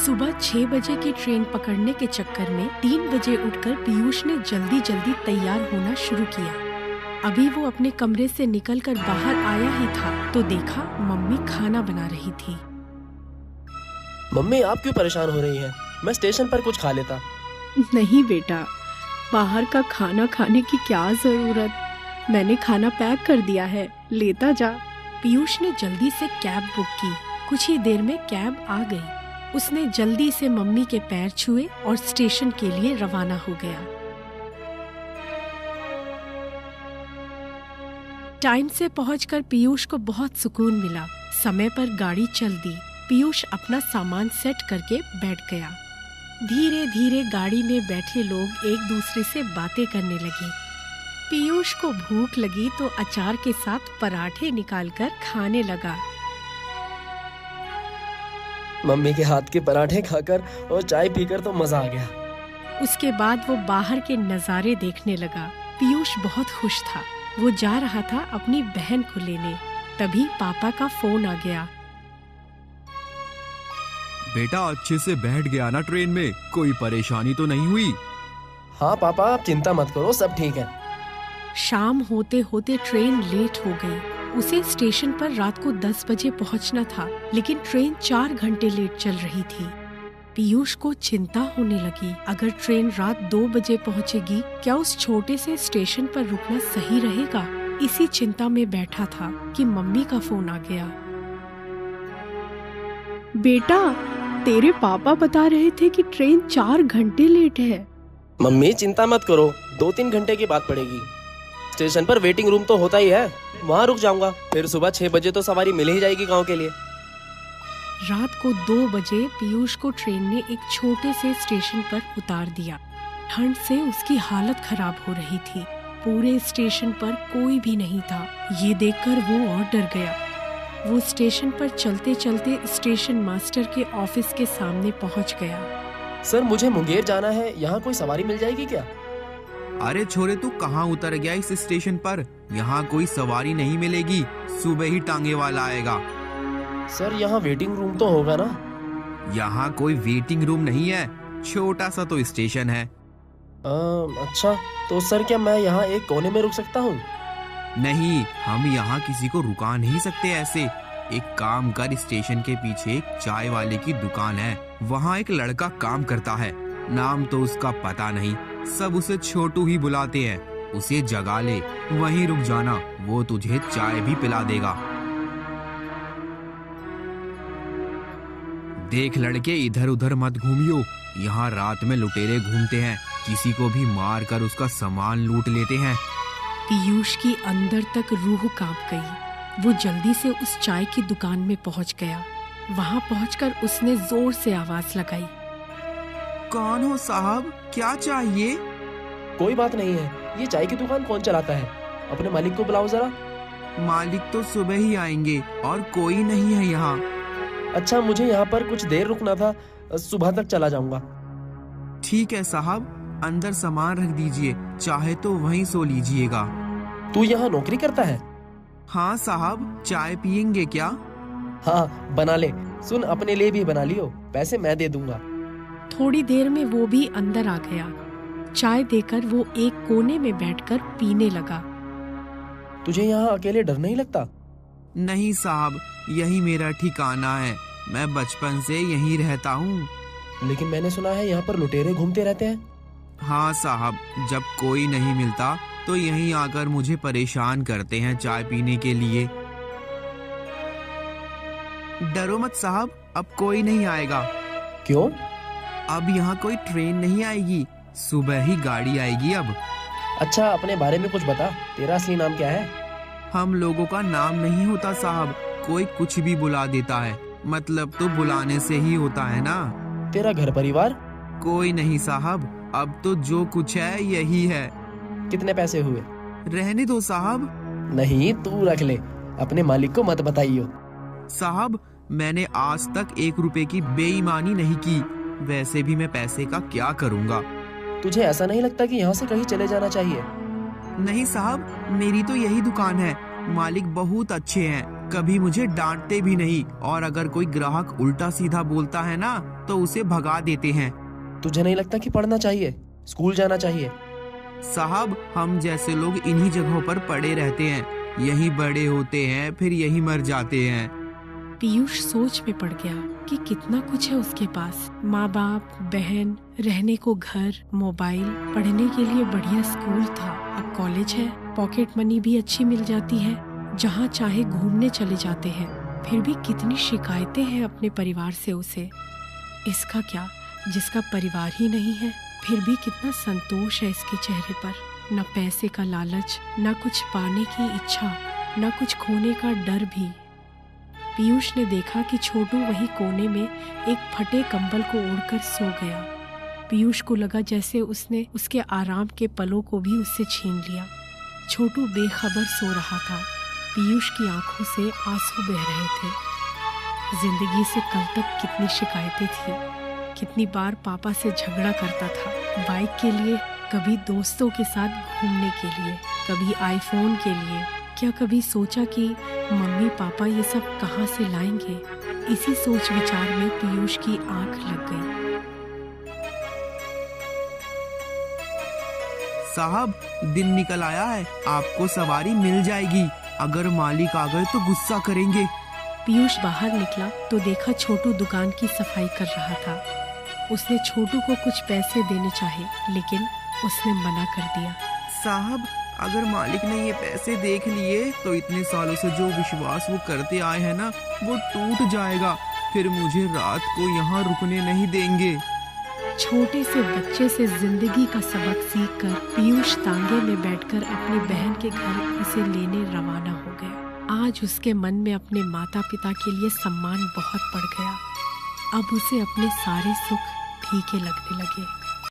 सुबह 6 बजे की ट्रेन पकड़ने के चक्कर में 3 बजे उठकर पीयूष ने जल्दी जल्दी तैयार होना शुरू किया। अभी वो अपने कमरे से निकलकर बाहर आया ही था तो देखा मम्मी खाना बना रही थी। मम्मी, आप क्यों परेशान हो रही हैं? मैं स्टेशन पर कुछ खा लेता। नहीं बेटा, बाहर का खाना खाने की क्या जरूरत, मैंने खाना पैक कर दिया है, लेता जा। पीयूष ने जल्दी से कैब बुक की। कुछ ही देर में कैब आ गई। उसने जल्दी से मम्मी के पैर छुए और स्टेशन के लिए रवाना हो गया। टाइम से पहुंचकर पीयूष को बहुत सुकून मिला। समय पर गाड़ी चल दी। पीयूष अपना सामान सेट करके बैठ गया। धीरे धीरे गाड़ी में बैठे लोग एक दूसरे से बातें करने लगे। पीयूष को भूख लगी तो अचार के साथ पराठे निकालकर खाने लगा। मम्मी के हाथ के पराठे खाकर और चाय पीकर तो मजा आ गया। उसके बाद वो बाहर के नज़ारे देखने लगा। पीयूष बहुत खुश था। वो जा रहा था अपनी बहन को लेने। तभी पापा का फोन आ गया। बेटा, अच्छे से बैठ गया ना ट्रेन में? कोई परेशानी तो नहीं हुई? हाँ पापा, आप चिंता मत करो, सब ठीक है। शाम होते होते ट्रेन लेट हो गई। उसे स्टेशन पर रात को 10 बजे पहुंचना था, लेकिन ट्रेन 4 घंटे लेट चल रही थी। पीयूष को चिंता होने लगी। अगर ट्रेन रात 2 बजे पहुंचेगी, क्या उस छोटे से स्टेशन पर रुकना सही रहेगा? इसी चिंता में बैठा था कि मम्मी का फोन आ गया। बेटा, तेरे पापा बता रहे थे कि ट्रेन 4 घंटे लेट है। मम्मी चिंता मत करो, 2-3 घंटे की बात पड़ेगी। स्टेशन पर वेटिंग रूम तो होता ही है, वहाँ रुक जाऊंगा। फिर सुबह 6 बजे तो सवारी मिल ही जाएगी गांव के लिए। रात को 2 बजे पीयूष को ट्रेन ने एक छोटे से स्टेशन पर उतार दिया। ठंड से उसकी हालत खराब हो रही थी। पूरे स्टेशन पर कोई भी नहीं था। ये देखकर वो और डर गया। वो स्टेशन पर चलते चलते स्टेशन मास्टर के ऑफिस के सामने पहुंच गया। सर, मुझे मुंगेर जाना है, यहाँ कोई सवारी मिल जाएगी क्या? अरे छोरे, तू कहाँ उतर गया इस स्टेशन पर? यहाँ कोई सवारी नहीं मिलेगी, सुबह ही टांगे वाला आएगा। सर, यहाँ वेटिंग रूम तो होगा ना? यहाँ कोई वेटिंग रूम नहीं है, छोटा सा तो स्टेशन है। अच्छा, तो सर क्या मैं यहाँ एक कोने में रुक सकता हूँ? नहीं, हम यहाँ किसी को रुका नहीं सकते ऐसे। एक काम कर, स्टेशन के पीछे एक चाय वाले की दुकान है, वहाँ एक लड़का काम करता है। नाम तो उसका पता नहीं, सब उसे छोटू ही बुलाते हैं। उसे जगा ले, वहीं रुक जाना, वो तुझे चाय भी पिला देगा। देख लड़के, इधर उधर मत घूमियो, यहाँ रात में लुटेरे घूमते हैं, किसी को भी मार कर उसका सामान लूट लेते हैं। पीयूष की अंदर तक रूह कांप गई। वो जल्दी से उस चाय की दुकान में पहुंच गया। वहां पहुंचकर उसने जोर से आवाज लगाई। कौन हो साहब, क्या चाहिए? कोई बात नहीं है, ये चाय की दुकान कौन चलाता है? अपने मालिक को बुलाओ जरा। मालिक तो सुबह ही आएंगे और कोई नहीं है यहाँ। अच्छा, मुझे यहाँ पर कुछ देर रुकना था, सुबह तक चला जाऊंगा। ठीक है साहब, अंदर सामान रख दीजिए, चाहे तो वहीं सो लीजिएगा। तू यहाँ नौकरी करता है? हाँ साहब, चाय पियेंगे क्या? हाँ, बना ले। सुन, अपने लिए भी बना लियो, पैसे मैं दे दूंगा। थोड़ी देर में वो भी अंदर आ गया। चाय देकर वो एक कोने में बैठकर पीने लगा। तुझे यहाँ अकेले डर नहीं लगता? नहीं साहब, यही मेरा ठिकाना है, मैं बचपन से यहीं रहता हूँ। लेकिन मैंने सुना है यहाँ पर लुटेरे घूमते रहते हैं। हाँ साहब, जब कोई नहीं मिलता तो यहीं आकर मुझे परेशान करते हैं चाय पीने के लिए। डरो मत साहब, अब कोई नहीं आएगा। क्यों? अब यहाँ कोई ट्रेन नहीं आएगी, सुबह ही गाड़ी आएगी अब। अच्छा, अपने बारे में कुछ बता, तेरा असली नाम क्या है? हम लोगों का नाम नहीं होता साहब, कोई कुछ भी बुला देता है, मतलब तो बुलाने से ही होता है ना। तेरा घर परिवार? कोई नहीं साहब, अब तो जो कुछ है यही है। कितने पैसे हुए? रहने दो साहब। नहीं, तू रख ले, अपने मालिक को मत बताइयो। साहब, मैंने आज तक 1 रुपए की बेईमानी नहीं की, वैसे भी मैं पैसे का क्या करूँगा। तुझे ऐसा नहीं लगता कि यहाँ से कहीं चले जाना चाहिए? नहीं साहब, मेरी तो यही दुकान है, मालिक बहुत अच्छे हैं, कभी मुझे डांटते भी नहीं, और अगर कोई ग्राहक उल्टा सीधा बोलता है ना तो उसे भगा देते हैं। तुझे नहीं लगता कि पढ़ना चाहिए, स्कूल जाना चाहिए? साहब, हम जैसे लोग इन्हीं जगहों पर पड़े रहते हैं, यहीं बड़े होते हैं, फिर यहीं मर जाते हैं। पीयूष सोच में पड़ गया कि कितना कुछ है उसके पास। माँ बाप, बहन, रहने को घर, मोबाइल, पढ़ने के लिए बढ़िया स्कूल था, अब कॉलेज है, पॉकेट मनी भी अच्छी मिल जाती है, जहाँ चाहे घूमने चले जाते हैं। फिर भी कितनी शिकायतें हैं अपने परिवार से उसे। इसका क्या, जिसका परिवार ही नहीं है, फिर भी कितना संतोष है इसके चेहरे पर। न पैसे का लालच, न कुछ पाने की इच्छा, न कुछ खोने का डर भी। पीयूष ने देखा कि छोटू वही कोने में एक फटे कंबल को ओढ़कर सो गया। पीयूष को लगा जैसे उसने उसके आराम के पलों को भी उससे छीन लिया। छोटू बेखबर सो रहा था। पीयूष की आंखों से आंसू बह रहे थे। जिंदगी से कल तक कितनी शिकायतें थी, कितनी बार पापा से झगड़ा करता था बाइक के लिए, कभी दोस्तों के साथ घूमने के लिए, कभी आईफोन के लिए। क्या कभी सोचा कि मम्मी पापा ये सब कहाँ से लाएंगे? इसी सोच विचार में पीयूष की आंख लग गई। साहब, दिन निकल आया है, आपको सवारी मिल जाएगी। अगर मालिक आ गए तो गुस्सा करेंगे। पीयूष बाहर निकला तो देखा छोटू दुकान की सफाई कर रहा था। उसने छोटू को कुछ पैसे देने चाहे, लेकिन उसने मना कर दिया। साहब, अगर मालिक ने ये पैसे देख लिए तो इतने सालों से जो विश्वास वो करते आए हैं ना, वो टूट जाएगा। फिर मुझे रात को यहाँ रुकने नहीं देंगे। छोटे से बच्चे से जिंदगी का सबक सीखकर पीयूष तांगे में बैठकर अपनी बहन के घर उसे लेने रवाना हो गया। आज उसके मन में अपने माता पिता के लिए सम्मान बहुत बढ़ गया। अब उसे अपने सारे सुख फीके लगने लगे।